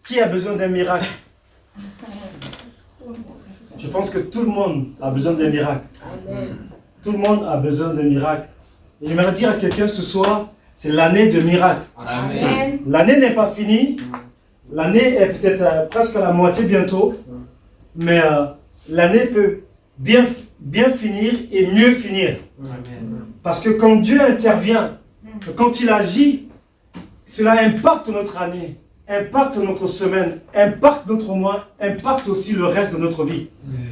Qui a besoin d'un miracle? Je pense que tout le monde a besoin d'un miracle. Amen. Tout le monde a besoin d'un miracle. Et j'aimerais dire à quelqu'un ce soir, c'est l'année de miracle. Amen. L'année n'est pas finie. L'année est peut-être presque à la moitié bientôt. Mais l'année peut bien finir et mieux finir. Parce que quand Dieu intervient, quand il agit, cela impacte notre année, impacte notre semaine, impacte notre mois, impacte aussi le reste de notre vie.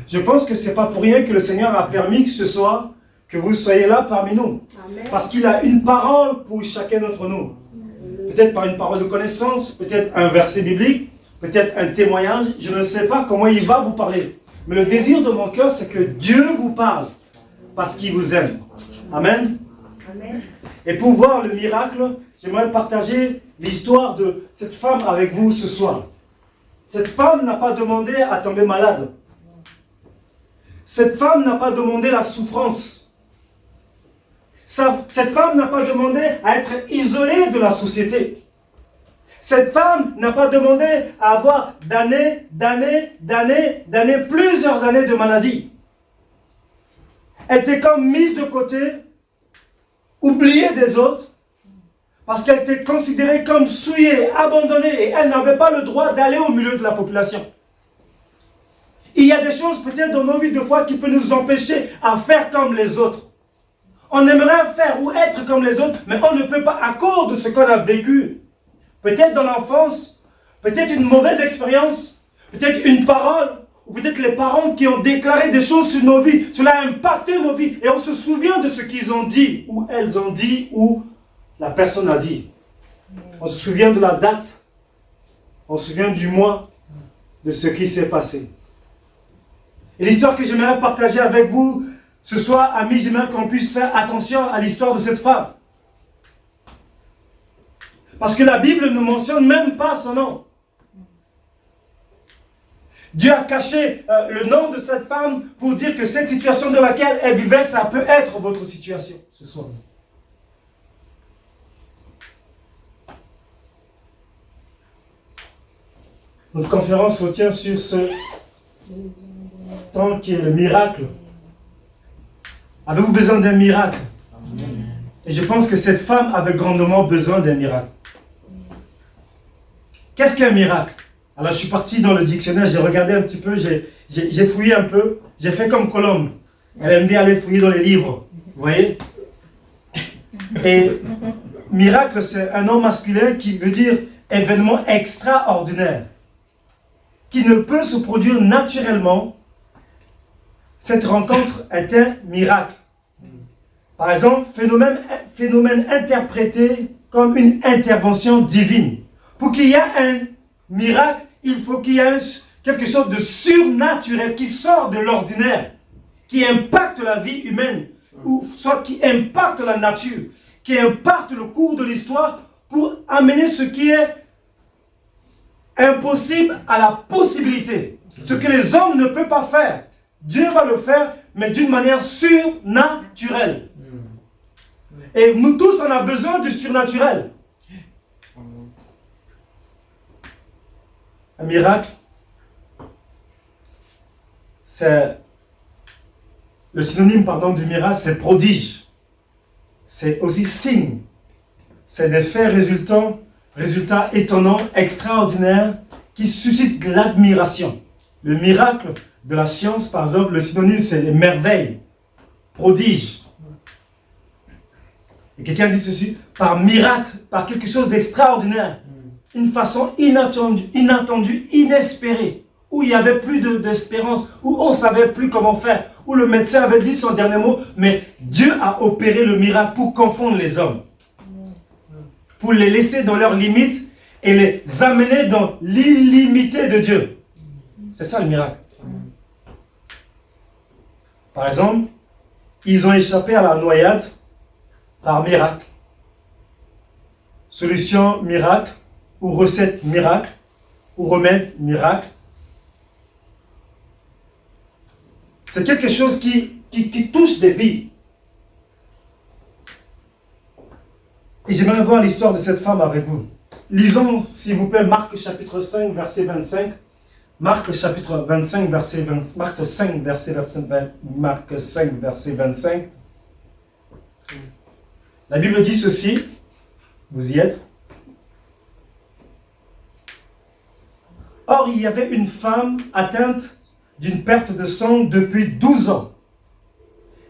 Je pense que ce n'est pas pour rien que le Seigneur a permis que ce soir, que vous soyez là parmi nous. Amen. Parce qu'il a une parole pour chacun d'entre nous. Peut-être par une parole de connaissance, peut-être un verset biblique, peut-être un témoignage. Je ne sais pas comment il va vous parler. Mais le désir de mon cœur, c'est que Dieu vous parle parce qu'il vous aime. Amen. Amen. Et pour voir le miracle, j'aimerais partager l'histoire de cette femme avec vous ce soir. Cette femme n'a pas demandé à tomber malade. Cette femme n'a pas demandé la souffrance. Cette femme n'a pas demandé à être isolée de la société. Cette femme n'a pas demandé à avoir plusieurs années de maladie. Elle était comme mise de côté, oubliée des autres, parce qu'elle était considérée comme souillée, abandonnée, et elle n'avait pas le droit d'aller au milieu de la population. Il y a des choses peut-être dans nos vies de foi qui peuvent nous empêcher à faire comme les autres. On aimerait faire ou être comme les autres, mais on ne peut pas à cause de ce qu'on a vécu. Peut-être dans l'enfance, peut-être une mauvaise expérience, peut-être une parole, ou peut-être les parents qui ont déclaré des choses sur nos vies. Cela a impacté nos vies et on se souvient de ce qu'ils ont dit, ou elles ont dit, ou la personne a dit. On se souvient de la date, on se souvient du mois, de ce qui s'est passé. Et l'histoire que j'aimerais partager avec vous ce soir, amis, j'aimerais qu'on puisse faire attention à l'histoire de cette femme. Parce que la Bible ne mentionne même pas son nom. Dieu a caché le nom de cette femme pour dire que cette situation dans laquelle elle vivait, ça peut être votre situation ce soir. Notre conférence se tient sur ce temps qui est le miracle. Avez-vous besoin d'un miracle? Et je pense que cette femme avait grandement besoin d'un miracle. Qu'est-ce qu'un miracle? Alors je suis parti dans le dictionnaire, j'ai regardé un petit peu, j'ai fouillé un peu, j'ai fait comme Colombe. Elle aime bien aller fouiller dans les livres, vous voyez? Et miracle, c'est un nom masculin qui veut dire événement extraordinaire, qui ne peut se produire naturellement. Cette rencontre est un miracle. Par exemple, phénomène interprété comme une intervention divine. Pour qu'il y ait un miracle, il faut qu'il y ait quelque chose de surnaturel qui sort de l'ordinaire, qui impacte la vie humaine, ou soit qui impacte la nature, qui impacte le cours de l'histoire pour amener ce qui est impossible à la possibilité. Ce que les hommes ne peuvent pas faire. Dieu va le faire, mais d'une manière surnaturelle. Et nous tous, on a besoin du surnaturel. Un miracle, c'est le synonyme du miracle, c'est prodige. C'est aussi signe. C'est des faits résultats étonnants, extraordinaires, qui suscitent l'admiration. Le miracle de la science, par exemple, le synonyme, c'est les merveilles, prodiges. Et quelqu'un dit ceci, par miracle, par quelque chose d'extraordinaire, une façon inattendue, inespérée, où il n'y avait plus d'espérance, où on ne savait plus comment faire, où le médecin avait dit son dernier mot, mais Dieu a opéré le miracle pour confondre les hommes, pour les laisser dans leurs limites et les amener dans l'illimité de Dieu. C'est ça le miracle. Par exemple, ils ont échappé à la noyade par miracle. Solution miracle, ou recette miracle, ou remède miracle. C'est quelque chose qui touche des vies. Et j'aimerais voir l'histoire de cette femme avec vous. Lisons, s'il vous plaît, Marc chapitre 5, verset 25. Marc chapitre 25, verset 20, Marc 5, verset 25. La Bible dit ceci. Vous y êtes? Or, il y avait une femme atteinte d'une perte de sang depuis 12 ans.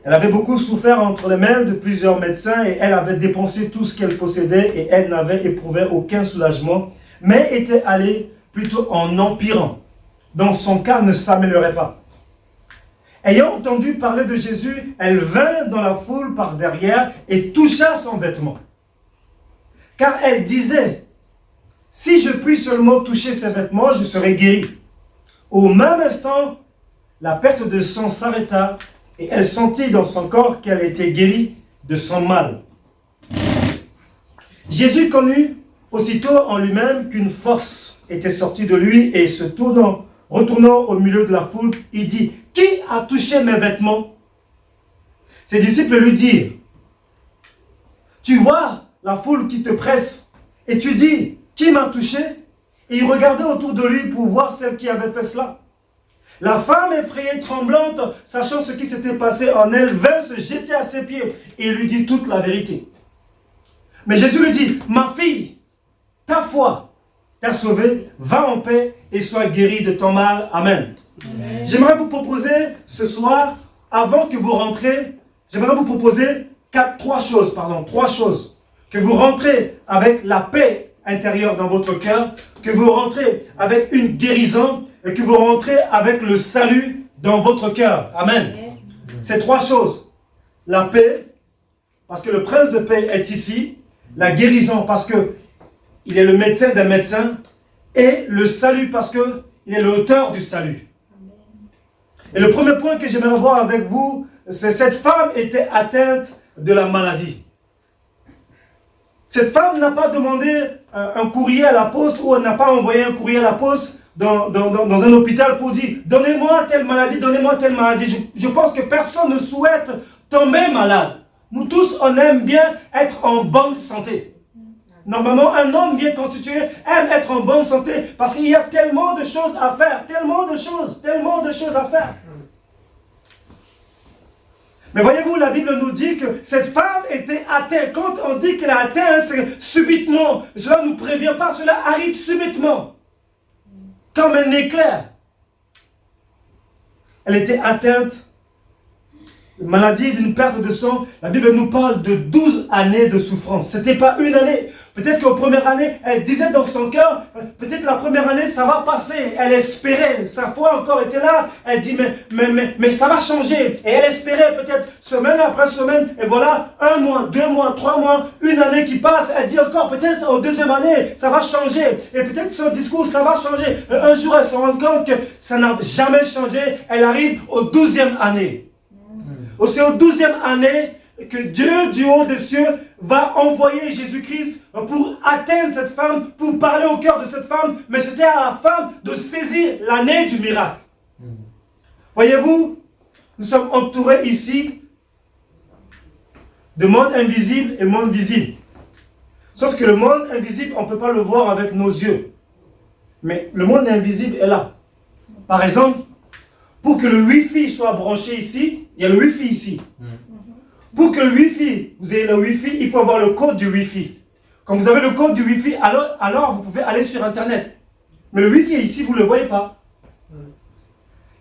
Elle avait beaucoup souffert entre les mains de plusieurs médecins et elle avait dépensé tout ce qu'elle possédait et elle n'avait éprouvé aucun soulagement, mais était allée plutôt en empirant. Donc son cas ne s'améliorait pas. Ayant entendu parler de Jésus, elle vint dans la foule par derrière et toucha son vêtement. Car elle disait, si je puis seulement toucher ses vêtements, je serai guérie. Au même instant, la perte de sang s'arrêta et elle sentit dans son corps qu'elle était guérie de son mal. Jésus connut aussitôt en lui-même qu'une force était sortie de lui et se retournant au milieu de la foule, il dit, qui a touché mes vêtements? Ses disciples lui dirent, tu vois la foule qui te presse et tu dis, qui m'a touché? Et il regardait autour de lui pour voir celle qui avait fait cela. La femme effrayée, tremblante, sachant ce qui s'était passé en elle, vint se jeter à ses pieds et lui dit toute la vérité. Mais Jésus lui dit, ma fille, ta foi t'a sauvée, va en paix et sois guérie de ton mal. Amen. Amen. J'aimerais vous proposer ce soir, avant que vous rentrez, j'aimerais vous proposer trois choses. Que vous rentrez avec la paix intérieure dans votre cœur, que vous rentrez avec une guérison et que vous rentrez avec le salut dans votre cœur. Amen. Ces trois choses. La paix, parce que le prince de paix est ici. La guérison, parce que il est le médecin des médecins. Et le salut, parce que il est l'auteur du salut. Et le premier point que j'aimerais voir avec vous, c'est cette femme était atteinte de la maladie. Cette femme n'a pas demandé un courrier à la poste ou elle n'a pas envoyé un courrier à la poste dans un hôpital pour dire « Donnez-moi telle maladie, donnez-moi telle maladie ». Je pense que personne ne souhaite tomber malade. Nous tous, on aime bien être en bonne santé. Normalement, un homme bien constitué aime être en bonne santé parce qu'il y a tellement de choses à faire, tellement de choses à faire. Mais voyez-vous, la Bible nous dit que cette femme était atteinte. Quand on dit qu'elle est atteinte, c'est subitement. Cela ne nous prévient pas, cela arrive subitement. Comme un éclair. Elle était atteinte. Maladie d'une perte de sang. La Bible nous parle de 12 années de souffrance. Ce n'était pas une année. Peut-être qu'aux premières années, elle disait dans son cœur, peut-être la première année, ça va passer. Elle espérait, sa foi encore était là. Elle dit, mais ça va changer. Et elle espérait peut-être semaine après semaine. Et voilà, 1 mois, 2 mois, 3 mois, une année qui passe. Elle dit encore, peut-être aux deuxième année, ça va changer. Et peut-être son discours, ça va changer. Un jour, elle se rend compte que ça n'a jamais changé. Elle arrive aux 12e année. C'est aux 12e année que Dieu du haut des cieux va envoyer Jésus-Christ pour atteindre cette femme, pour parler au cœur de cette femme, mais c'était à la femme de saisir l'année du miracle. Voyez-vous, nous sommes entourés ici de monde invisible et monde visible. Sauf que le monde invisible, on ne peut pas le voir avec nos yeux. Mais le monde invisible est là. Par exemple, pour que le Wi-Fi soit branché ici, il y a le Wi-Fi ici. Pour que le Wi-Fi, vous ayez le Wi-Fi, il faut avoir le code du Wi-Fi. Quand vous avez le code du Wi-Fi, alors vous pouvez aller sur Internet. Mais le Wi-Fi est ici, vous ne le voyez pas.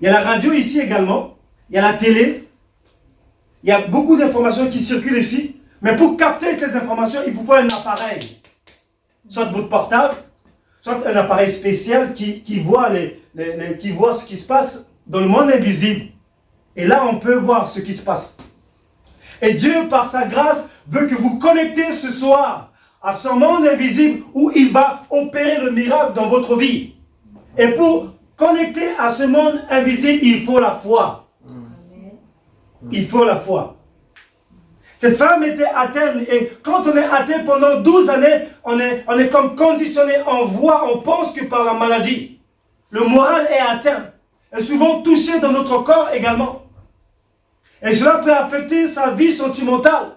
Il y a la radio ici également. Il y a la télé. Il y a beaucoup d'informations qui circulent ici. Mais pour capter ces informations, il vous faut un appareil. Soit votre portable, soit un appareil spécial qui voit ce qui se passe dans le monde invisible. Et là, on peut voir ce qui se passe. Et Dieu, par sa grâce, veut que vous connectez ce soir à son monde invisible où il va opérer le miracle dans votre vie. Et pour connecter à ce monde invisible, il faut la foi. Il faut la foi. Cette femme était atteinte et quand on est atteint pendant 12 années, on est comme conditionné, on pense que par la maladie. Le moral est atteint. Et souvent touché dans notre corps également. Et cela peut affecter sa vie sentimentale.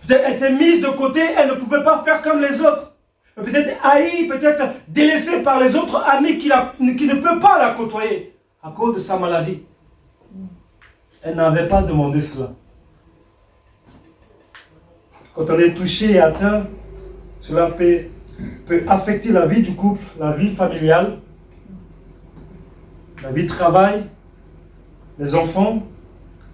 Elle était mise de côté, elle ne pouvait pas faire comme les autres. peut-être haï, peut-être délaissé par les autres amis qui ne peuvent pas la côtoyer à cause de sa maladie. Elle n'avait pas demandé cela. Quand on est touché et atteint, cela peut affecter la vie du couple, la vie familiale, la vie de travail, les enfants,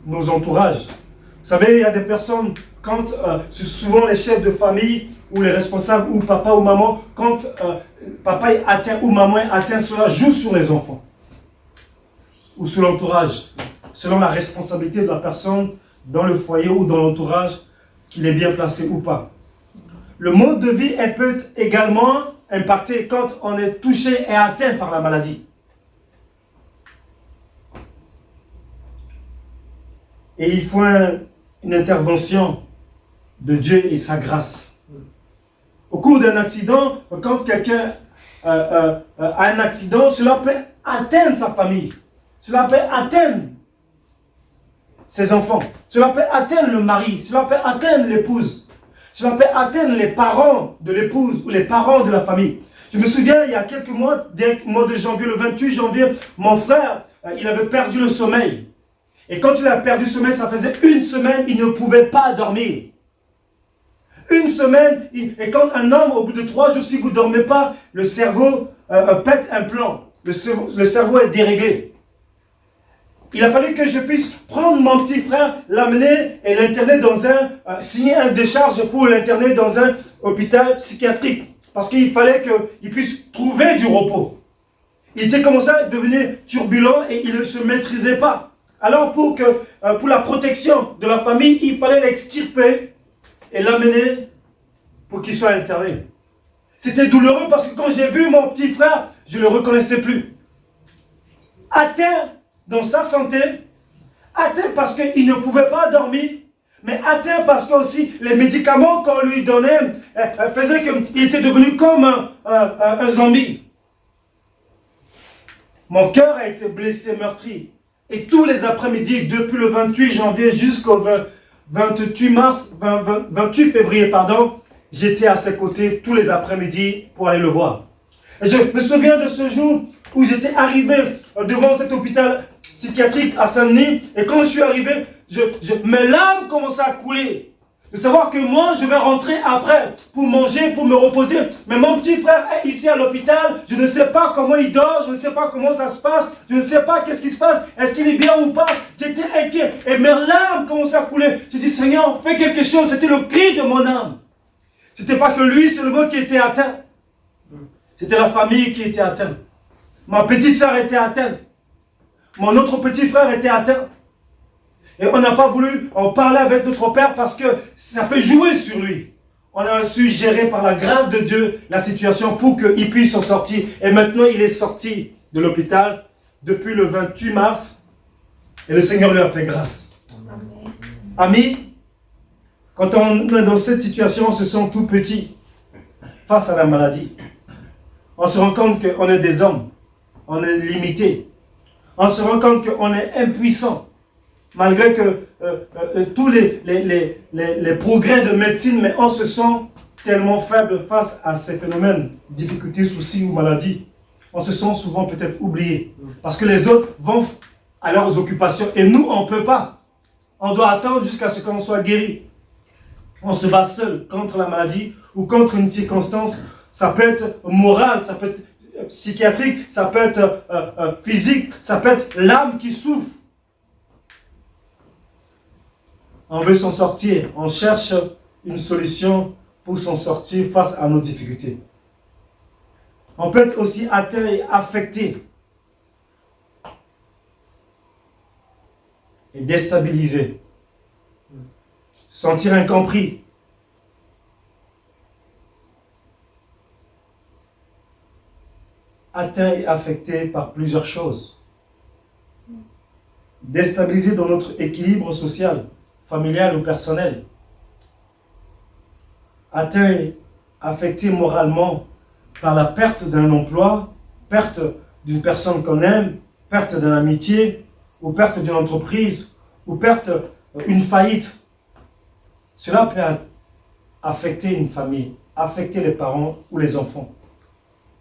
nos entourages. Vous savez, il y a des personnes, quand c'est souvent les chefs de famille ou les responsables, ou papa ou maman, quand papa est atteint ou maman est atteint, cela joue sur les enfants ou sur l'entourage, selon la responsabilité de la personne dans le foyer ou dans l'entourage, qu'il est bien placé ou pas. Le mode de vie peut également impacter quand on est touché et atteint par la maladie. Et il faut une intervention de Dieu et sa grâce. Au cours d'un accident, quand quelqu'un a un accident, cela peut atteindre sa famille. Cela peut atteindre ses enfants. Cela peut atteindre le mari. Cela peut atteindre l'épouse. Cela peut atteindre les parents de l'épouse ou les parents de la famille. Je me souviens, il y a quelques mois, dès le mois de janvier, le 28 janvier, mon frère, il avait perdu le sommeil. Et quand il a perdu le sommeil, ça faisait une semaine, il ne pouvait pas dormir. Une semaine, et quand un homme, au bout de 3 jours, si vous ne dormez pas, le cerveau pète un plan. Le cerveau est déréglé. Il a fallu que je puisse prendre mon petit frère, l'amener et l'interner signer un décharge pour l'interner dans un hôpital psychiatrique. Parce qu'il fallait qu'il puisse trouver du repos. Il était commencé à devenir turbulent et il ne se maîtrisait pas. Alors pour la protection de la famille, il fallait l'extirper et l'amener pour qu'il soit interné. C'était douloureux parce que quand j'ai vu mon petit frère, je ne le reconnaissais plus. Atteint dans sa santé, atteint parce qu'il ne pouvait pas dormir, mais atteint parce que aussi les médicaments qu'on lui donnait faisaient qu'il était devenu comme un zombie. Mon cœur a été blessé, meurtri. Et tous les après-midi, depuis le 28 janvier jusqu'au 28 février, j'étais à ses côtés tous les après-midi pour aller le voir. Et je me souviens de ce jour où j'étais arrivé devant cet hôpital psychiatrique à Saint-Denis. Et quand je suis arrivé, mes larmes commençaient à couler. De savoir que moi, je vais rentrer après pour manger, pour me reposer. Mais mon petit frère est ici à l'hôpital. Je ne sais pas comment il dort. Je ne sais pas comment ça se passe. Je ne sais pas qu'est-ce qui se passe. Est-ce qu'il est bien ou pas? J'étais inquiet. Et mes larmes commençaient à couler. J'ai dit, Seigneur, fais quelque chose. C'était le cri de mon âme. C'était pas que lui seulement qui était atteint. C'était la famille qui était atteinte. Ma petite sœur était atteinte. Mon autre petit frère était atteint. Et on n'a pas voulu en parler avec notre père parce que ça peut jouer sur lui. On a su gérer par la grâce de Dieu la situation pour qu'il puisse en sortir. Et maintenant, il est sorti de l'hôpital depuis le 28 mars. Et le Seigneur lui a fait grâce. Amen. Amis, quand on est dans cette situation, on se sent tout petit face à la maladie. On se rend compte qu'on est des hommes. On est limité. On se rend compte qu'on est impuissant. Malgré que tous les progrès de médecine, mais on se sent tellement faible face à ces phénomènes, difficultés, soucis ou maladies. On se sent souvent peut-être oublié. Parce que les autres vont à leurs occupations et nous, on ne peut pas. On doit attendre jusqu'à ce qu'on soit guéri. On se bat seul contre la maladie ou contre une circonstance. Ça peut être moral, ça peut être psychiatrique, ça peut être physique, ça peut être l'âme qui souffre. On veut s'en sortir, on cherche une solution pour s'en sortir face à nos difficultés. On peut être aussi atteint et affecté et déstabilisé, se sentir incompris. Atteint et affecté par plusieurs choses. Déstabilisé dans notre équilibre social, familial ou personnel. Atteint et affecté moralement par la perte d'un emploi, perte d'une personne qu'on aime, perte d'une amitié, ou perte d'une entreprise, ou perte d'une faillite. Cela peut affecter une famille, affecter les parents ou les enfants.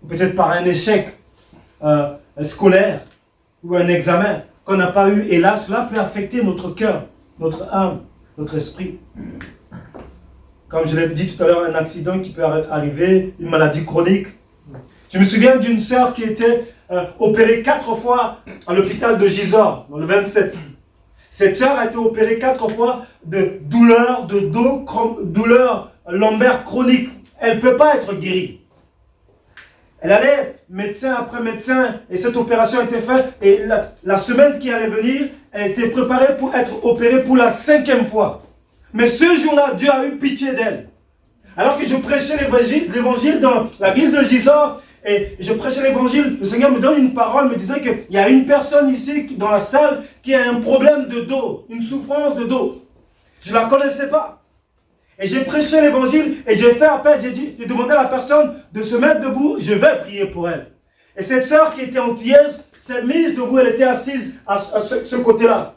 Peut-être par un échec scolaire ou un examen qu'on n'a pas eu. Et là, cela peut affecter notre cœur, notre âme, notre esprit. Comme je l'ai dit tout à l'heure, un accident qui peut arriver, une maladie chronique. Je me souviens d'une sœur qui était opérée 4 fois à l'hôpital de Gisors, dans le 27. Cette sœur a été opérée 4 fois de douleurs de dos, douleurs lombaires chroniques. Elle ne peut pas être guérie. Elle allait médecin après médecin et cette opération a été faite. Et la semaine qui allait venir, elle était préparée pour être opérée pour la 5e fois. Mais ce jour-là, Dieu a eu pitié d'elle. Alors que je prêchais l'évangile dans la ville de Gisors, et je prêchais l'évangile, le Seigneur me donne une parole me disant qu'il y a une personne ici dans la salle qui a un problème de dos, une souffrance de dos. Je ne la connaissais pas. Et j'ai prêché l'évangile et j'ai fait appel, j'ai demandé à la personne de se mettre debout, je vais prier pour elle. Et cette sœur qui était antillaise s'est mise debout, elle était assise à ce côté-là.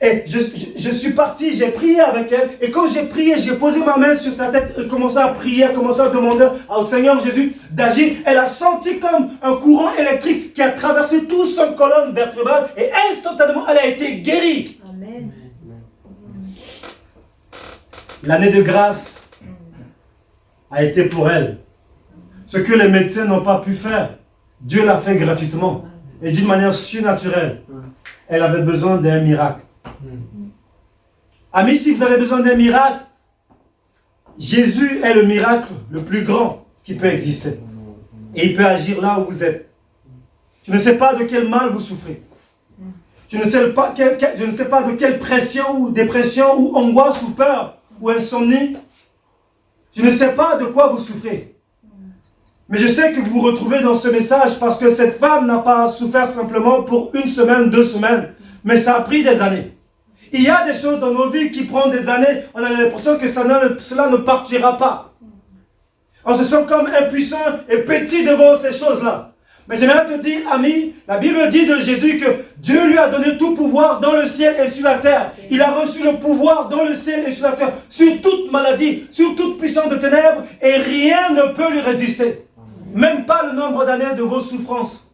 Et je suis parti, j'ai prié avec elle. Et quand j'ai prié, j'ai posé ma main sur sa tête et commencé à prier, commencé à demander au Seigneur Jésus d'agir. Elle a senti comme un courant électrique qui a traversé toute son colonne vertébrale et instantanément, elle a été guérie. Amen. L'année de grâce a été pour elle. Ce que les médecins n'ont pas pu faire, Dieu l'a fait gratuitement et d'une manière surnaturelle. Elle avait besoin d'un miracle. Amis, si vous avez besoin d'un miracle, Jésus est le miracle le plus grand qui peut exister. Et il peut agir là où vous êtes. Je ne sais pas de quel mal vous souffrez. Je ne sais pas de quelle pression ou dépression ou angoisse ou peur ou insomnie. Je ne sais pas de quoi vous souffrez. Mais je sais que vous vous retrouvez dans ce message parce que cette femme n'a pas souffert simplement pour 1 semaine, 2 semaines. Mais ça a pris des années. Il y a des choses dans nos vies qui prennent des années. On a l'impression que cela ne partira pas. On se sent comme impuissant et petit devant ces choses-là. Mais j'aimerais te dire, ami, la Bible dit de Jésus que Dieu lui a donné tout pouvoir dans le ciel et sur la terre. Il a reçu le pouvoir dans le ciel et sur la terre, sur toute maladie, sur toute puissance de ténèbres, et rien ne peut lui résister. Même pas le nombre d'années de vos souffrances.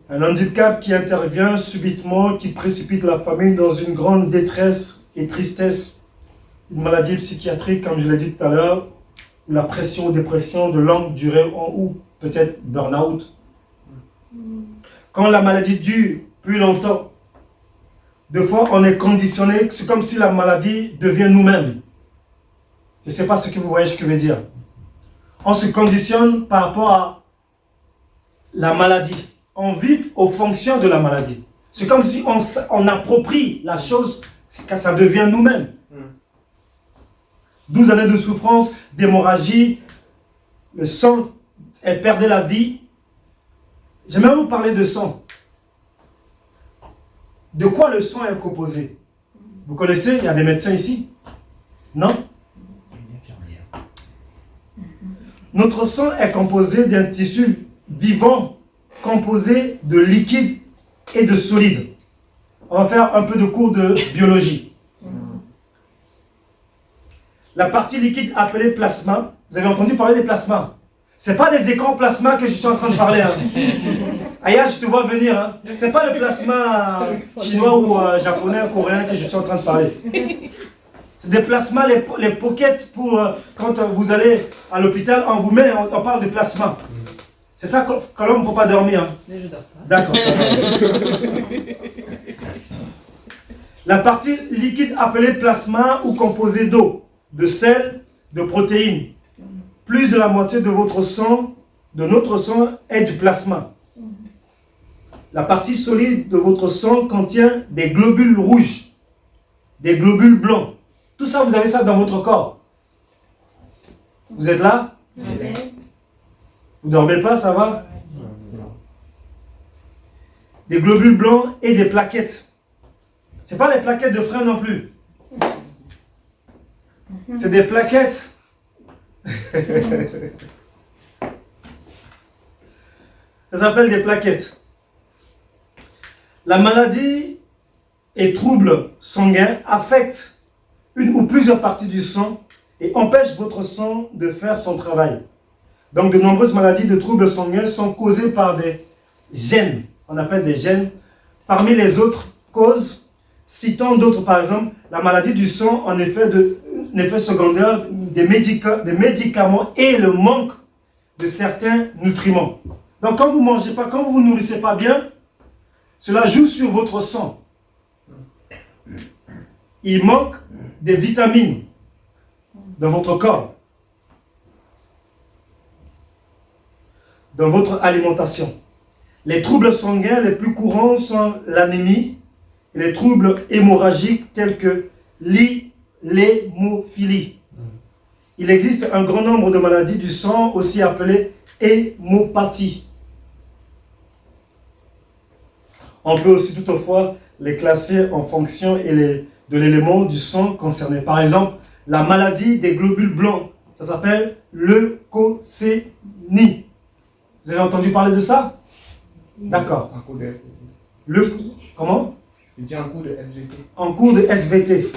Un handicap qui intervient subitement, qui précipite la famille dans une grande détresse et tristesse. Une maladie psychiatrique, comme je l'ai dit tout à l'heure, ou la pression ou dépression de longue durée, ou peut-être burn-out. Quand la maladie dure plus longtemps, des fois on est conditionné, c'est comme si la maladie devient nous-mêmes. Je ne sais pas ce que vous voyez, ce que je veux dire. On se conditionne par rapport à la maladie. On vit aux fonctions de la maladie. C'est comme si on approprie la chose, quand ça devient nous-mêmes. 12 années de souffrance, d'hémorragie, le sang, elle perdait la vie. J'aimerais vous parler de sang. De quoi le sang est composé? Vous connaissez? Il y a des médecins ici? Non? Notre sang est composé d'un tissu vivant, composé de liquide et de solide. On va faire un peu de cours de biologie. La partie liquide appelée plasma, vous avez entendu parler des plasmas. Ce n'est pas des écrans plasma que je suis en train de parler. Hein. Aya, je te vois venir. Hein. Ce n'est pas le plasma chinois ou japonais ou coréen que je suis en train de parler. C'est des plasmas, les pockets pour quand vous allez à l'hôpital, on parle de plasma. C'est ça que l'homme ne faut pas dormir. Hein. Mais je dors pas. D'accord. La partie liquide appelée plasma ou composée d'eau, de sel, de protéines. Plus de la moitié de votre sang, de notre sang, est du plasma. La partie solide de votre sang contient des globules rouges, des globules blancs. Tout ça, vous avez ça dans votre corps. Vous êtes là? Amen. Vous ne dormez pas, ça va? Des globules blancs et des plaquettes. Ce n'est pas les plaquettes de frein non plus. C'est des plaquettes. Ça s'appelle des plaquettes. La maladie et troubles sanguins affectent une ou plusieurs parties du sang et empêchent votre sang de faire son travail. Donc de nombreuses maladies de troubles sanguins sont causées par des gènes, on appelle des gènes. Parmi les autres causes, citons d'autres par exemple, la maladie du sang en effet secondaire des médicaments et le manque de certains nutriments. Donc quand vous ne mangez pas, quand vous ne vous nourrissez pas bien, cela joue sur votre sang. Il manque des vitamines dans votre corps, dans votre alimentation. Les troubles sanguins les plus courants sont l'anémie et les troubles hémorragiques tels que l'hémophilie. Il existe un grand nombre de maladies du sang, aussi appelées hémopathies. On peut aussi toutefois les classer en fonction de l'élément du sang concerné. Par exemple, la maladie des globules blancs, ça s'appelle leucocénie. Vous avez entendu parler de ça? D'accord. En cours de SVT. Comment? Il dit en cours de SVT. En cours de SVT.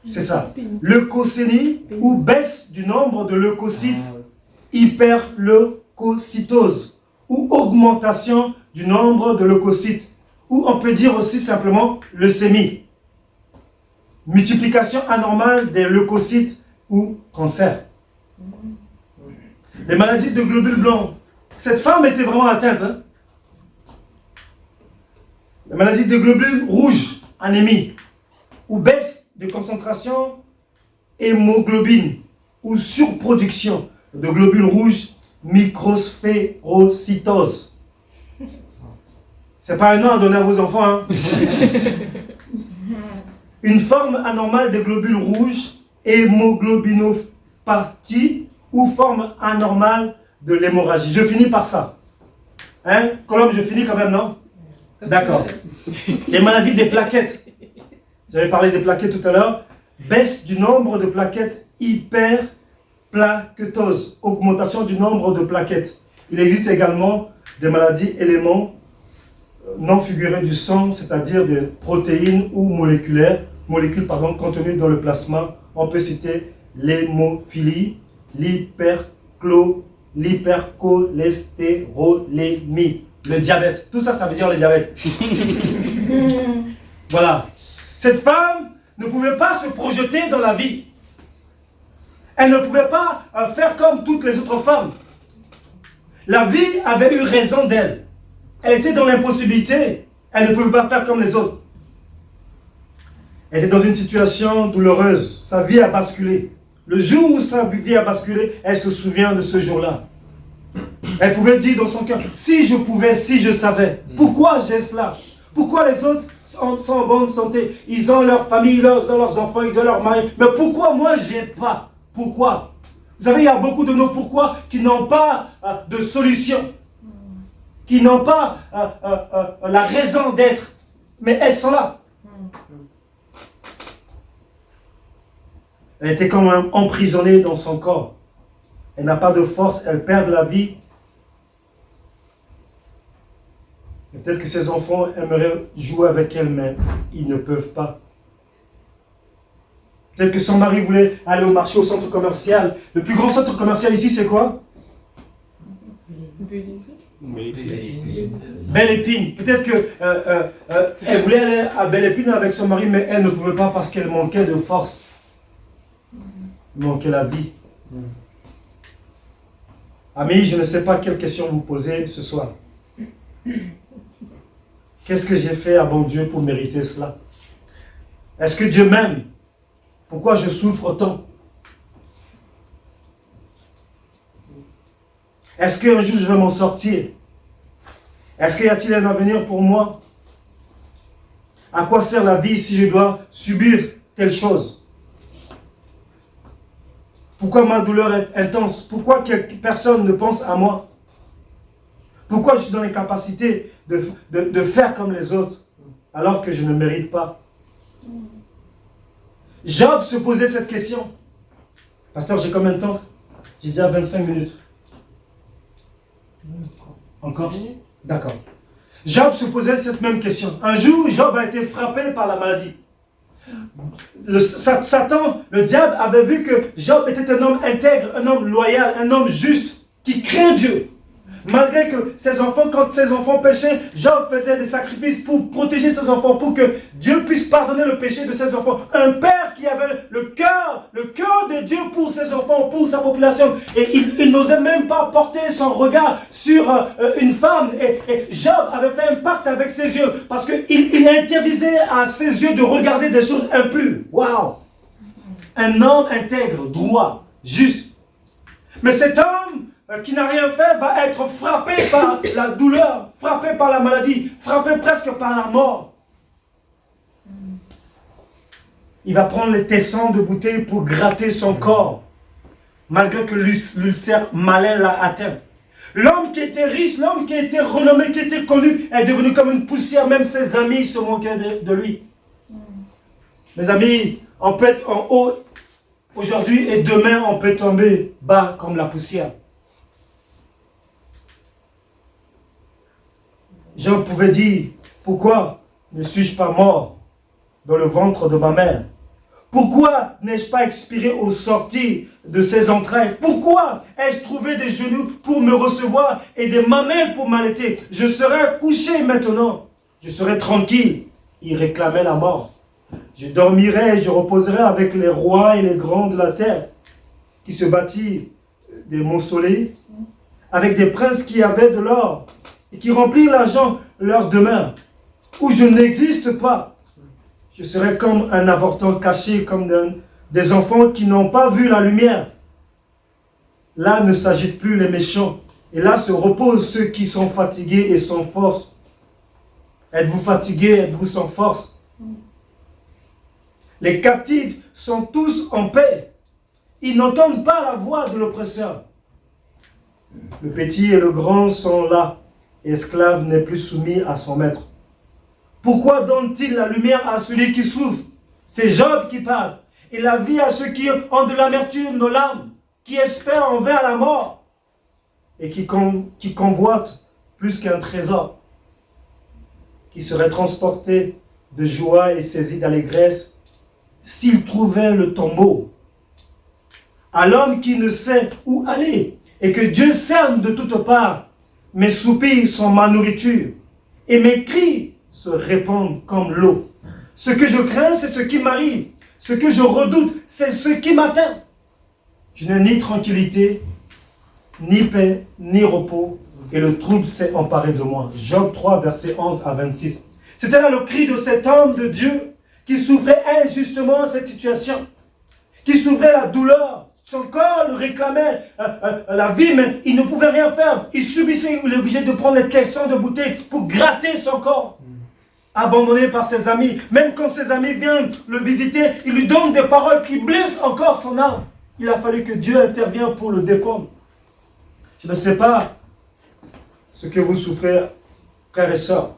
C'est ça. Leucocénie ou baisse du nombre de leucocytes, hyperleucocytose ou augmentation du nombre de leucocytes. Ou on peut dire aussi simplement leucémie. Multiplication anormale des leucocytes ou cancer. Les maladies de globules blancs. Cette femme était vraiment atteinte. Hein? La maladie de globules rouges, anémie, ou baisse de concentration hémoglobine, ou surproduction de globules rouges, microsphérocytose. C'est pas un nom à donner à vos enfants. Hein? Une forme anormale des globules rouges, hémoglobinopathie, ou forme anormale de l'hémorragie. Je finis par ça. Hein? Colombe, je finis quand même, non? D'accord. Les maladies des plaquettes. J'avais parlé des plaquettes tout à l'heure. Baisse du nombre de plaquettes, hyperplaquetose. Augmentation du nombre de plaquettes. Il existe également des maladies éléments non figurés du sang, c'est-à-dire des protéines ou molécules contenues dans le plasma. On peut citer l'hémophilie, l'hypercholestérolémie, le diabète. Tout ça, ça veut dire le diabète. Voilà. Cette femme ne pouvait pas se projeter dans la vie. Elle ne pouvait pas faire comme toutes les autres femmes. La vie avait eu raison d'elle. Elle était dans l'impossibilité. Elle ne pouvait pas faire comme les autres. Elle était dans une situation douloureuse. Sa vie a basculé. Le jour où sa vie a basculé, elle se souvient de ce jour-là. Elle pouvait dire dans son cœur, si je pouvais, si je savais. Pourquoi j'ai cela? Pourquoi les autres sont en bonne santé? Ils ont leur famille, ils ont leurs enfants, ils ont leur mari. Mais pourquoi moi, je n'ai pas? Pourquoi? Vous savez, il y a beaucoup de nos pourquoi qui n'ont pas de solution. Qui n'ont pas la raison d'être. Mais elles sont là. Elle était comme emprisonnée dans son corps. Elle n'a pas de force, elle perd la vie. Et peut-être que ses enfants aimeraient jouer avec elle, mais ils ne peuvent pas. Peut-être que son mari voulait aller au marché, au centre commercial. Le plus grand centre commercial ici, c'est quoi? Belle Épine. Peut-être qu'elle voulait aller à Belle Épine avec son mari, mais elle ne pouvait pas parce qu'elle manquait de force. Il manquait la vie. Amis, je ne sais pas quelle question vous posez ce soir. Qu'est-ce que j'ai fait à bon Dieu pour mériter cela? Est-ce que Dieu m'aime? Pourquoi je souffre autant? Est-ce qu'un jour je vais m'en sortir? Est-ce qu'il y a-t-il un avenir pour moi? À quoi sert la vie si je dois subir telle chose? Pourquoi ma douleur est intense? Pourquoi personne ne pense à moi? Pourquoi je suis dans l'incapacité de faire comme les autres alors que je ne mérite pas? Job se posait cette question. Pasteur, j'ai combien de temps? J'ai déjà 25 minutes. Encore? D'accord. Job se posait cette même question. Un jour, Job a été frappé par la maladie. Satan, le diable, avait vu que Job était un homme intègre, un homme loyal, un homme juste, qui craint Dieu. Malgré que ses enfants, quand ses enfants péchaient, Job faisait des sacrifices pour protéger ses enfants, pour que Dieu puisse pardonner le péché de ses enfants. Un père qui avait le cœur de Dieu pour ses enfants, pour sa population. Et il n'osait même pas porter son regard sur une femme. Et Job avait fait un pacte avec ses yeux, parce qu'il interdisait à ses yeux de regarder des choses impures. Waouh! Un homme intègre, droit, juste. Mais cet homme qui n'a rien fait va être frappé par la douleur, frappé par la maladie, frappé presque par la mort. Il va prendre les tessons de bouteille pour gratter son corps, malgré que l'ulcère malin l'a atteint. L'homme qui était riche, l'homme qui était renommé, qui était connu, est devenu comme une poussière. Même ses amis se moquaient de lui. Mes amis, on peut être en haut aujourd'hui et demain on peut tomber bas comme la poussière. Jean pouvait dire, pourquoi ne suis-je pas mort dans le ventre de ma mère? Pourquoi n'ai-je pas expiré au sortir de ses entrailles? Pourquoi ai-je trouvé des genoux pour me recevoir et des mamelles pour m'allaiter? Je serai couché maintenant, je serai tranquille. Il réclamait la mort. Je dormirai et je reposerai avec les rois et les grands de la terre qui se bâtirent des mausolées, avec des princes qui avaient de l'or et qui remplirent l'argent leur demeure, où je n'existe pas. Je serai comme un avorton caché, comme des enfants qui n'ont pas vu la lumière. Là ne s'agitent plus les méchants, et là se reposent ceux qui sont fatigués et sans force. Êtes-vous fatigués, êtes-vous sans force? Les captifs sont tous en paix. Ils n'entendent pas la voix de l'oppresseur. Le petit et le grand sont là. Esclave n'est plus soumis à son maître. Pourquoi donne-t-il la lumière à celui qui souffre? C'est Job qui parle. Et la vie à ceux qui ont de l'amertume dans l'âme, qui espèrent envers la mort et qui convoitent plus qu'un trésor, qui serait transporté de joie et saisi d'allégresse s'il trouvait le tombeau. À l'homme qui ne sait où aller et que Dieu cerne de toutes parts, mes soupirs sont ma nourriture et mes cris se répandent comme l'eau. Ce que je crains, c'est ce qui m'arrive. Ce que je redoute, c'est ce qui m'atteint. Je n'ai ni tranquillité, ni paix, ni repos, et le trouble s'est emparé de moi. Job 3, versets 11 à 26. C'était là le cri de cet homme de Dieu qui souffrait injustement cette situation, qui souffrait la douleur. Son corps le réclamait la vie, mais il ne pouvait rien faire. Il subissait, il est obligé de prendre les tessons de bouteille pour gratter son corps. Abandonné par ses amis. Même quand ses amis viennent le visiter, il lui donne des paroles qui blessent encore son âme. Il a fallu que Dieu intervienne pour le défendre. Je ne sais pas ce que vous souffrez, frères et sœurs.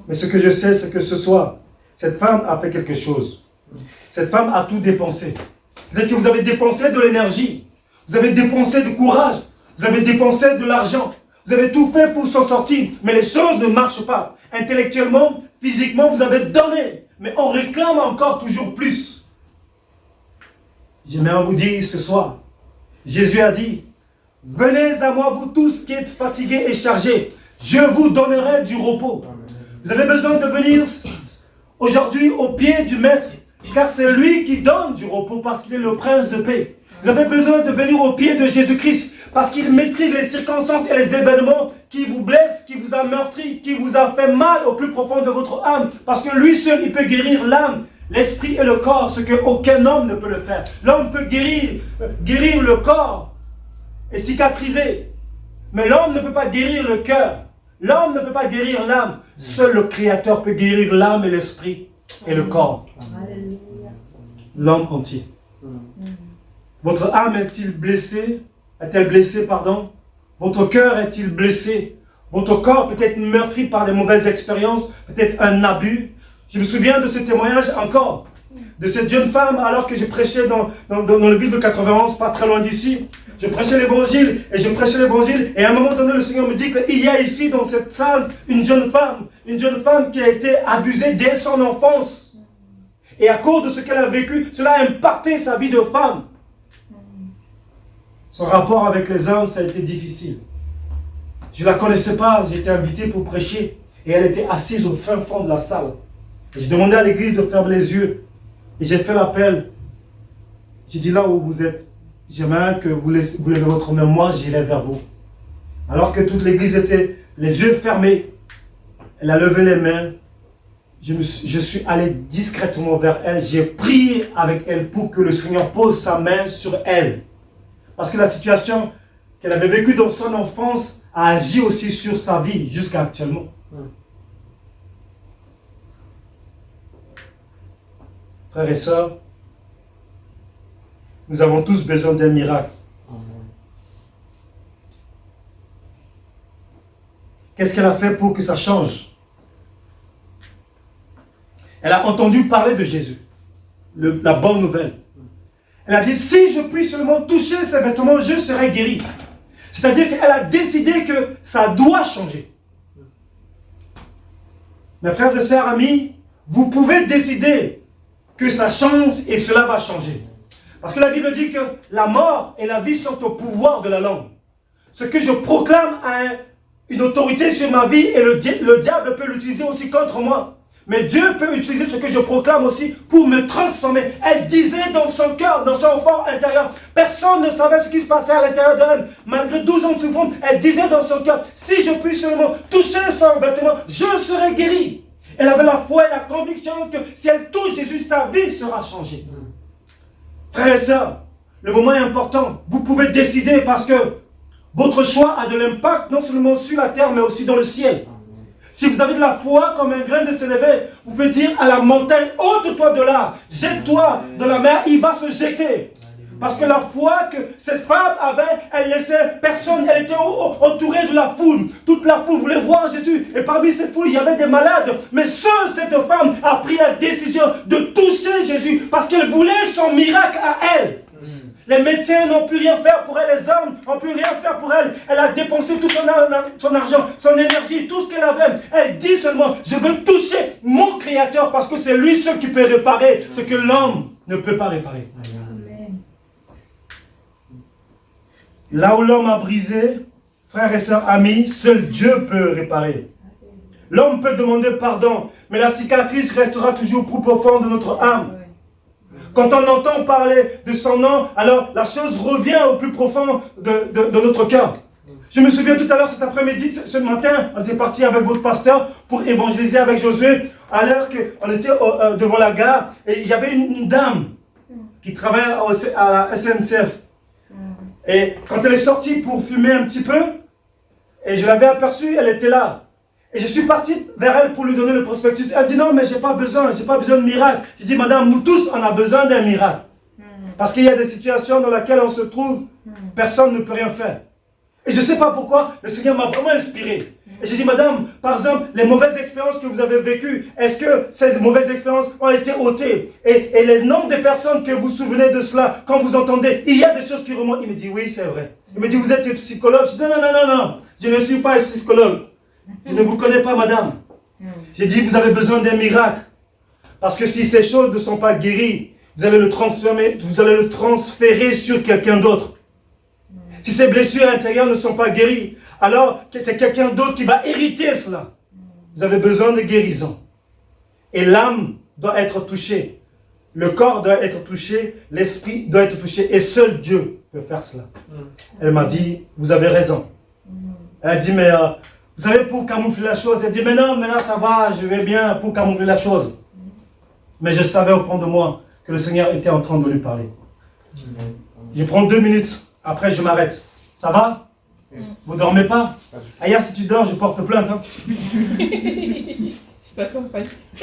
Mais ce que je sais, c'est que ce soir, cette femme a fait quelque chose. Cette femme a tout dépensé. Peut-être que vous avez dépensé de l'énergie. Vous avez dépensé du courage. Vous avez dépensé de l'argent. Vous avez tout fait pour s'en sortir. Mais les choses ne marchent pas. Intellectuellement, physiquement, vous avez donné. Mais on réclame encore toujours plus. J'aimerais vous dire ce soir, Jésus a dit, venez à moi vous tous qui êtes fatigués et chargés. Je vous donnerai du repos. Vous avez besoin de venir aujourd'hui au pied du Maître. Car c'est lui qui donne du repos parce qu'il est le prince de paix. Vous avez besoin de venir au pied de Jésus-Christ parce qu'il maîtrise les circonstances et les événements qui vous blessent, qui vous a meurtri, qui vous a fait mal au plus profond de votre âme. Parce que lui seul, il peut guérir l'âme, l'esprit et le corps, ce qu'aucun homme ne peut le faire. L'homme peut guérir le corps et cicatriser. Mais l'homme ne peut pas guérir le cœur. L'homme ne peut pas guérir l'âme. Seul le Créateur peut guérir l'âme et l'esprit et le corps. L'homme entier. Votre âme est-il blessée? Est-elle blessée, pardon? Votre cœur est-il blessé? Votre corps peut-être meurtri par des mauvaises expériences, peut-être un abus. Je me souviens de ce témoignage encore, de cette jeune femme alors que je prêchais dans la ville de 91, pas très loin d'ici, Je prêchais l'évangile et je prêchais l'évangile. Et à un moment donné, le Seigneur me dit qu'il y a ici dans cette salle une jeune femme qui a été abusée dès son enfance. Et à cause de ce qu'elle a vécu, cela a impacté sa vie de femme. Son rapport avec les hommes, ça a été difficile. Je ne la connaissais pas, j'ai été invité pour prêcher. Et elle était assise au fin fond de la salle. Et j'ai demandé à l'église de fermer les yeux. Et j'ai fait l'appel. J'ai dit là où vous êtes, j'aimerais que vous levez votre main, moi j'irai vers vous. Alors que toute l'église était les yeux fermés, elle a levé les mains. Je suis allé discrètement vers elle. J'ai prié avec elle pour que le Seigneur pose sa main sur elle. Parce que la situation qu'elle avait vécue dans son enfance a agi aussi sur sa vie jusqu'à actuellement. Frères et sœurs, nous avons tous besoin d'un miracle. Qu'est-ce qu'elle a fait pour que ça change? Elle a entendu parler de Jésus, la bonne nouvelle. Elle a dit, si je puis seulement toucher ses vêtements, je serai guéri. C'est-à-dire qu'elle a décidé que ça doit changer. Mes frères et sœurs, amis, vous pouvez décider que ça change et cela va changer. Parce que la Bible dit que la mort et la vie sont au pouvoir de la langue. Ce que je proclame a une autorité sur ma vie et le diable peut l'utiliser aussi contre moi. Mais Dieu peut utiliser ce que je proclame aussi pour me transformer. Elle disait dans son cœur, dans son fort intérieur, personne ne savait ce qui se passait à l'intérieur d'elle. Malgré 12 ans de souffrance, elle disait dans son cœur, si je puis seulement toucher son vêtement, je serai guéri. Elle avait la foi et la conviction que si elle touche Jésus, sa vie sera changée. Frères et sœurs, le moment est important. Vous pouvez décider parce que votre choix a de l'impact non seulement sur la terre, mais aussi dans le ciel. Si vous avez de la foi comme un grain de sénévé, vous pouvez dire à la montagne, ôte-toi de là, jette-toi dans la mer, il va se jeter. Parce que la foi que cette femme avait, elle laissait personne, elle était entourée de la foule. Toute la foule voulait voir Jésus. Et parmi cette foule, il y avait des malades. Mais seule cette femme a pris la décision de toucher Jésus parce qu'elle voulait son miracle à elle. Les médecins n'ont pu rien faire pour elle, les hommes n'ont pu rien faire pour elle. Elle a dépensé tout son argent, son énergie, tout ce qu'elle avait. Elle dit seulement, je veux toucher mon Créateur parce que c'est lui seul qui peut réparer ce que l'homme ne peut pas réparer. Amen. Là où l'homme a brisé, frères et sœurs, amis, seul Dieu peut réparer. L'homme peut demander pardon, mais la cicatrice restera toujours plus profonde de notre âme. Quand on entend parler de son nom, alors la chose revient au plus profond de notre cœur. Je me souviens tout à l'heure, cet après-midi, ce matin, on était parti avec votre pasteur pour évangéliser avec Josué, alors qu'on était devant la gare, et il y avait une dame qui travaillait à la SNCF. Et quand elle est sortie pour fumer un petit peu, et je l'avais aperçue, elle était là. Et je suis parti vers elle pour lui donner le prospectus. Elle dit non, mais j'ai pas besoin de miracle. Je dis madame, nous tous on a besoin d'un miracle. Parce qu'il y a des situations dans lesquelles on se trouve, personne ne peut rien faire. Et je ne sais pas pourquoi, le Seigneur m'a vraiment inspiré. Et j'ai dit madame, par exemple, les mauvaises expériences que vous avez vécues, est-ce que ces mauvaises expériences ont été ôtées? Et les noms des personnes que vous vous souvenez de cela, quand vous entendez, il y a des choses qui remontent. Il me dit oui, c'est vrai. Il me dit vous êtes psychologue? Je dis non, je ne suis pas psychologue. Je ne vous connais pas, madame. J'ai dit, vous avez besoin d'un miracle. Parce que si ces choses ne sont pas guéries, vous allez le transférer sur quelqu'un d'autre. Si ces blessures intérieures ne sont pas guéries, alors c'est quelqu'un d'autre qui va hériter cela. Vous avez besoin de guérison. Et l'âme doit être touchée. Le corps doit être touché. L'esprit doit être touché. Et seul Dieu peut faire cela. Elle m'a dit, vous avez raison. Elle a dit, mais... vous savez, pour camoufler la chose, elle dit, mais non, mais là ça va, je vais bien pour camoufler la chose. Mais je savais au fond de moi que le Seigneur était en train de lui parler. Je prends 2 minutes, après je m'arrête. Ça va? Vous ne dormez pas? Ailleurs, si tu dors, je porte plainte. Hein.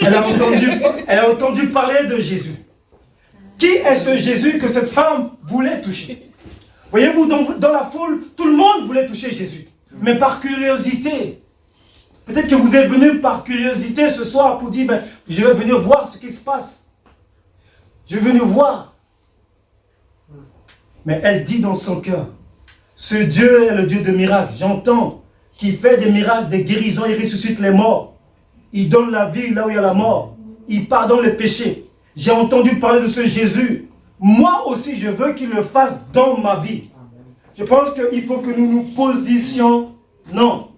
Elle a entendu parler de Jésus. Qui est ce Jésus que cette femme voulait toucher? Voyez-vous, dans la foule, tout le monde voulait toucher Jésus. Mais par curiosité. Peut-être que vous êtes venu par curiosité ce soir pour dire, ben, je vais venir voir ce qui se passe. Je vais venir voir. Mais elle dit dans son cœur, Ce Dieu est le Dieu de miracles. J'entends qu'il fait des miracles, des guérisons, il ressuscite les morts. Il donne la vie là où il y a la mort. Il pardonne les péchés. J'ai entendu parler de ce Jésus. Moi aussi, je veux qu'il le fasse dans ma vie. Je pense qu'il faut que nous nous positionnons.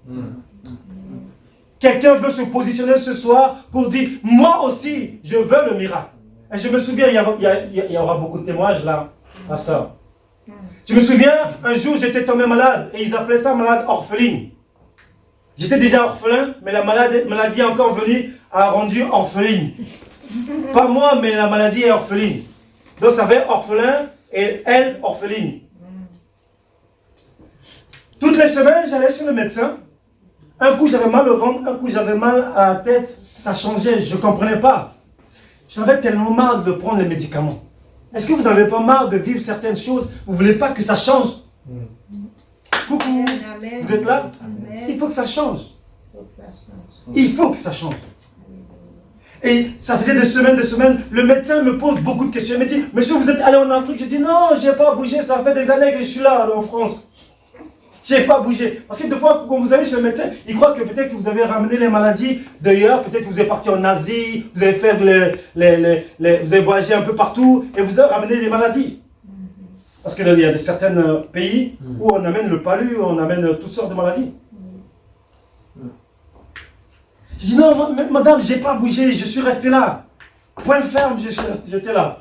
Quelqu'un veut se positionner ce soir pour dire, moi aussi, je veux le miracle. Et je me souviens, il y aura beaucoup de témoignages là, pasteur. Je me souviens, un jour, j'étais tombé malade et ils appelaient ça malade orpheline. J'étais déjà orphelin, mais la maladie encore venue a rendu orpheline. Pas moi, mais la maladie est orpheline. Donc ça fait orphelin et elle orpheline. Toutes les semaines, j'allais chez le médecin. Un coup, j'avais mal au ventre, un coup, j'avais mal à la tête. Ça changeait, je ne comprenais pas. J'avais tellement marre de prendre les médicaments. Est-ce que vous n'avez pas marre de vivre certaines choses? Vous ne voulez pas que ça change? Coucou, Amen. vous êtes là? Amen. Il faut que ça change. Il Il faut que ça change. faut que ça change. Et ça faisait des semaines, le médecin me pose beaucoup de questions. Il me dit, monsieur, vous êtes allé en Afrique? Je dis, non, je n'ai pas bougé, ça fait des années que je suis là en France. Je n'ai pas bougé. Parce que des fois, quand vous allez chez le médecin, il croit que peut-être que vous avez ramené les maladies d'ailleurs, peut-être que vous êtes parti en Asie, vous avez fait vous avez voyagé un peu partout et vous avez ramené les maladies. Parce qu'il y a certains pays où on amène le palu, on amène toutes sortes de maladies. Je dis non, madame, je n'ai pas bougé, je suis resté là. Point ferme, j'étais là.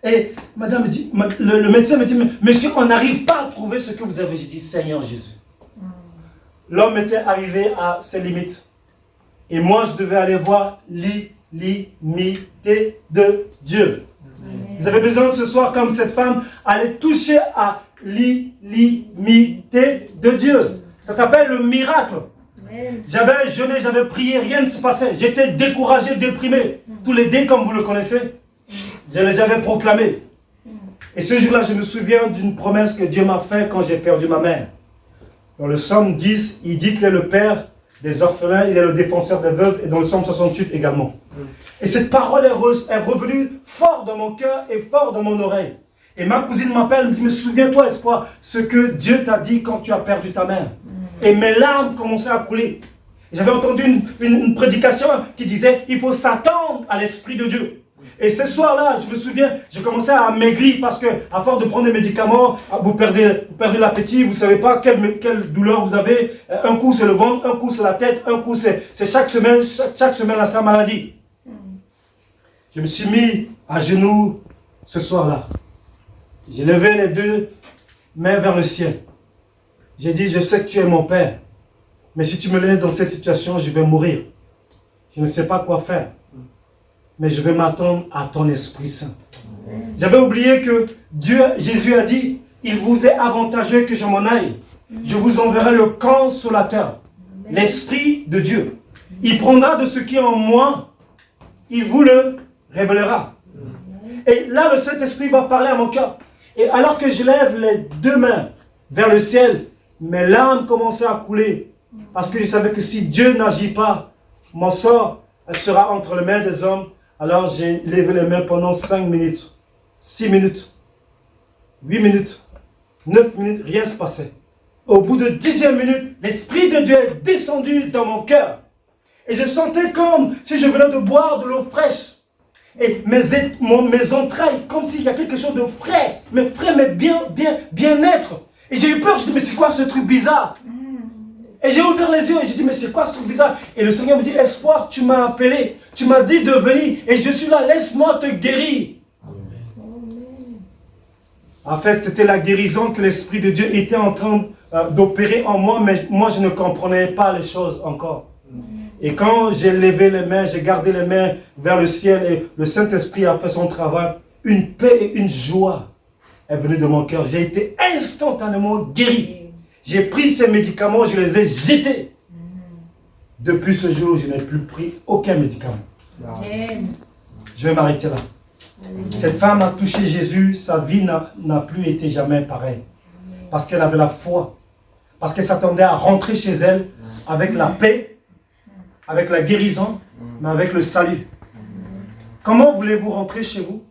Et madame me dit, le médecin me dit, monsieur, on n'arrive pas à trouver ce que vous avez. J'ai dit, Seigneur Jésus. L'homme était arrivé à ses limites. Et moi, je devais aller voir l'illimité de Dieu. Amen. Vous avez besoin ce soir, comme cette femme, aller toucher à l'illimité de Dieu. Ça s'appelle le miracle. J'avais jeûné, j'avais prié, rien ne se passait. J'étais découragé, déprimé. Tous les dés, comme vous le connaissez, j'avais proclamé. Et ce jour-là, je me souviens d'une promesse que Dieu m'a faite quand j'ai perdu ma mère. Dans le psaume 10, il dit qu'il est le père des orphelins, il est le défenseur des veuves, et dans le psaume 68 également. Et cette parole est revenue fort dans mon cœur et fort dans mon oreille. Et ma cousine m'appelle, me dit, mais souviens-toi, Espoir, ce que Dieu t'a dit quand tu as perdu ta mère. Et mes larmes commençaient à couler. J'avais entendu une prédication qui disait, il faut s'attendre à l'Esprit de Dieu. Et ce soir-là, je me souviens, je commençais à maigrir parce que, à force de prendre des médicaments, vous perdez l'appétit, vous ne savez pas quelle douleur vous avez. Un coup c'est le ventre, un coup c'est la tête, un coup c'est chaque semaine à sa maladie. Je me suis mis à genoux ce soir-là. J'ai levé les deux mains vers le ciel. J'ai dit, je sais que tu es mon Père, mais si tu me laisses dans cette situation, je vais mourir. Je ne sais pas quoi faire. Mais je vais m'attendre à ton Esprit Saint. J'avais oublié que Jésus a dit, il vous est avantageux que je m'en aille. Je vous enverrai le consolateur, l'Esprit de Dieu. Il prendra de ce qui est en moi, il vous le révélera. Et là, le Saint-Esprit va parler à mon cœur. Et alors que je lève les deux mains vers le ciel, mes larmes commençaient à couler. Parce que je savais que si Dieu n'agit pas, mon sort sera entre les mains des hommes. Alors j'ai levé les mains pendant 5 minutes, 6 minutes, 8 minutes, 9 minutes, rien ne se passait. Au bout de 10e minute, l'Esprit de Dieu est descendu dans mon cœur. Et je sentais comme si je venais de boire de l'eau fraîche. Et mes entrailles, comme s'il y a quelque chose de frais, mais bien-être. Et j'ai eu peur, je dis, mais c'est quoi ce truc bizarre? Et j'ai ouvert les yeux et j'ai dit, mais c'est quoi ce truc bizarre? Et le Seigneur me dit, Espoir, tu m'as appelé, tu m'as dit de venir et je suis là, laisse-moi te guérir. En fait, c'était la guérison que l'Esprit de Dieu était en train d'opérer en moi, mais moi je ne comprenais pas les choses encore. Et quand j'ai levé les mains, j'ai gardé les mains vers le ciel et le Saint-Esprit a fait son travail, une paix et une joie est venue de mon cœur. J'ai été instantanément guéri. J'ai pris ces médicaments, je les ai jetés. Depuis ce jour, je n'ai plus pris aucun médicament. Je vais m'arrêter là. Cette femme a touché Jésus, sa vie n'a plus été jamais pareille. Parce qu'elle avait la foi. Parce qu'elle s'attendait à rentrer chez elle avec la paix, avec la guérison, mais avec le salut. Comment voulez-vous rentrer chez vous?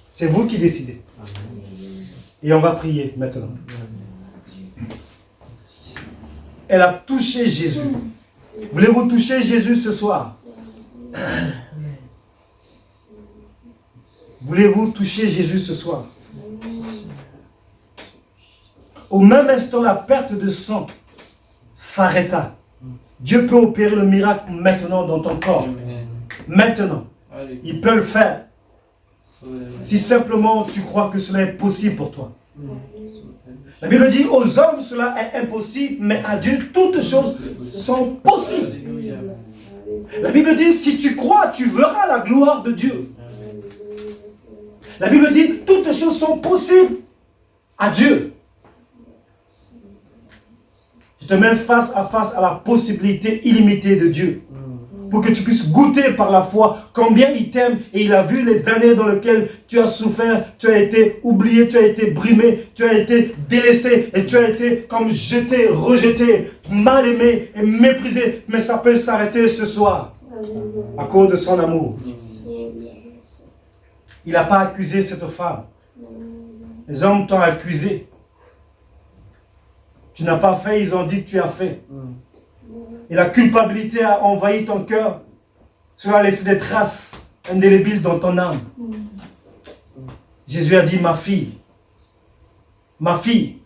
C'est vous qui décidez. Et on va prier maintenant. Elle a touché Jésus. Voulez-vous toucher Jésus ce soir? Voulez-vous toucher Jésus ce soir? Au même instant, la perte de sang s'arrêta. Dieu peut opérer le miracle maintenant dans ton corps. Maintenant. Il peut le faire. Si simplement tu crois que cela est possible pour toi. La Bible dit, aux hommes cela est impossible, mais à Dieu toutes choses sont possibles. La Bible dit, si tu crois, tu verras la gloire de Dieu. La Bible dit, toutes choses sont possibles à Dieu. Je te mets face à la possibilité illimitée de Dieu. Pour que tu puisses goûter par la foi combien il t'aime et il a vu les années dans lesquelles tu as souffert, tu as été oublié, tu as été brimé, tu as été délaissé et tu as été comme jeté, rejeté, mal aimé et méprisé. Mais ça peut s'arrêter ce soir à cause de son amour. Il n'a pas accusé cette femme. Les hommes t'ont accusé. Tu n'as pas fait, ils ont dit que tu as fait. Et la culpabilité a envahi ton cœur. Cela a laissé des traces indélébiles dans ton âme. Jésus a dit, ma fille, ma fille,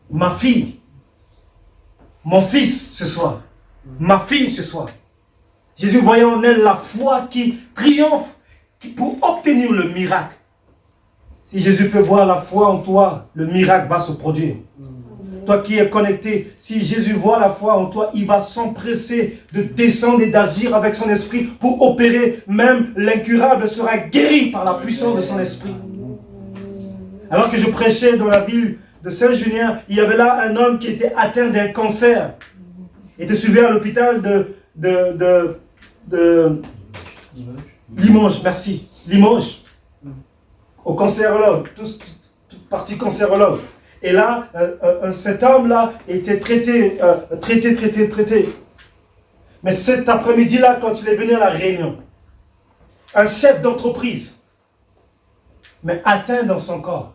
ma fille, mon fils ce soir, ma fille ce soir. Jésus voyait en elle la foi qui triomphe pour obtenir le miracle. Si Jésus peut voir la foi en toi, le miracle va se produire. Toi qui es connecté, si Jésus voit la foi en toi, il va s'empresser de descendre et d'agir avec son esprit pour opérer. Même l'incurable sera guéri par la puissance de son esprit. Alors que je prêchais dans la ville de Saint-Junien, il y avait là un homme qui était atteint d'un cancer. Il était suivi à l'hôpital de Limoges, merci. Limoges. Au cancérologue, toute partie cancérologue. Et là, cet homme-là était traité. Mais cet après-midi-là, quand il est venu à la réunion, un chef d'entreprise, mais atteint dans son corps.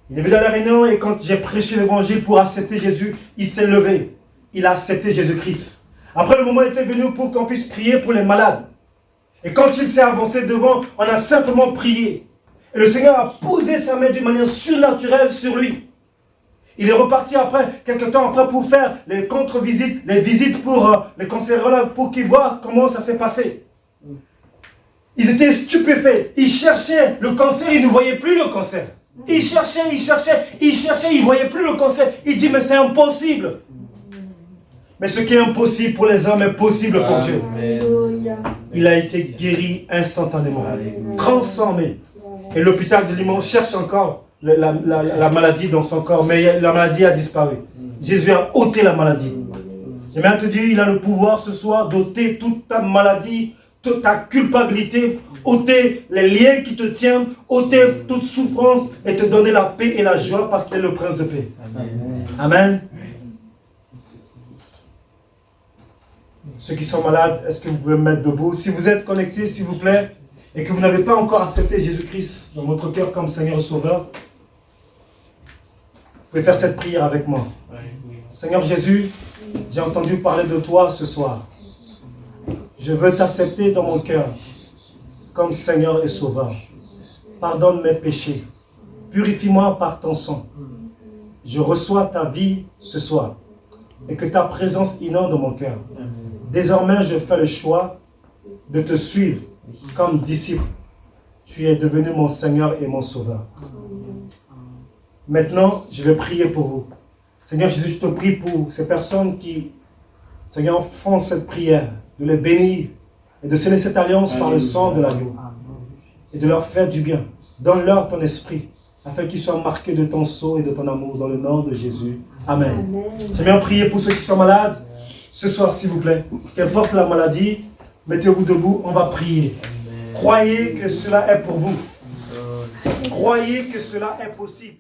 Il est venu à la réunion et quand j'ai prêché l'évangile pour accepter Jésus, il s'est levé. Il a accepté Jésus-Christ. Après, le moment était venu pour qu'on puisse prier pour les malades. Et quand il s'est avancé devant, on a simplement prié. Et le Seigneur a posé sa main d'une manière surnaturelle sur lui. Il est reparti après, quelques temps après, pour faire les contre-visites, les visites pour les cancérologues, pour qu'ils voient comment ça s'est passé. Ils étaient stupéfaits. Ils cherchaient le cancer, ils ne voyaient plus le cancer. Ils cherchaient, ils ne voyaient plus le cancer. Ils disent, mais c'est impossible. Mais ce qui est impossible pour les hommes est possible pour Dieu. Il a été guéri instantanément, transformé. Et l'hôpital de Limoges cherche encore la maladie dans son corps, mais la maladie a disparu. Jésus a ôté la maladie. J'aimerais te dire, il a le pouvoir ce soir d'ôter toute ta maladie, toute ta culpabilité, ôter les liens qui te tiennent, ôter toute souffrance et te donner la paix et la joie parce qu'il est le prince de paix. Amen. Amen. Ceux qui sont malades, est-ce que vous pouvez me mettre debout? Si vous êtes connectés, s'il vous plaît, et que vous n'avez pas encore accepté Jésus-Christ dans votre cœur comme Seigneur et Sauveur, vous pouvez faire cette prière avec moi. Seigneur Jésus, j'ai entendu parler de toi ce soir. Je veux t'accepter dans mon cœur comme Seigneur et Sauveur. Pardonne mes péchés. Purifie-moi par ton sang. Je reçois ta vie ce soir et que ta présence inonde mon cœur. Désormais, je fais le choix de te suivre comme disciple. Tu es devenu mon Seigneur et mon Sauveur. Maintenant, je vais prier pour vous. Seigneur Jésus, je te prie pour ces personnes qui, Seigneur, font cette prière, de les bénir et de sceller cette alliance par le sang de l'agneau et de leur faire du bien. Donne-leur ton esprit afin qu'ils soient marqués de ton sceau et de ton amour dans le nom de Jésus. Amen. J'aimerais prier pour ceux qui sont malades ce soir, s'il vous plaît. Qu'importe la maladie, mettez-vous debout, on va prier. Croyez que cela est pour vous. Croyez que cela est possible.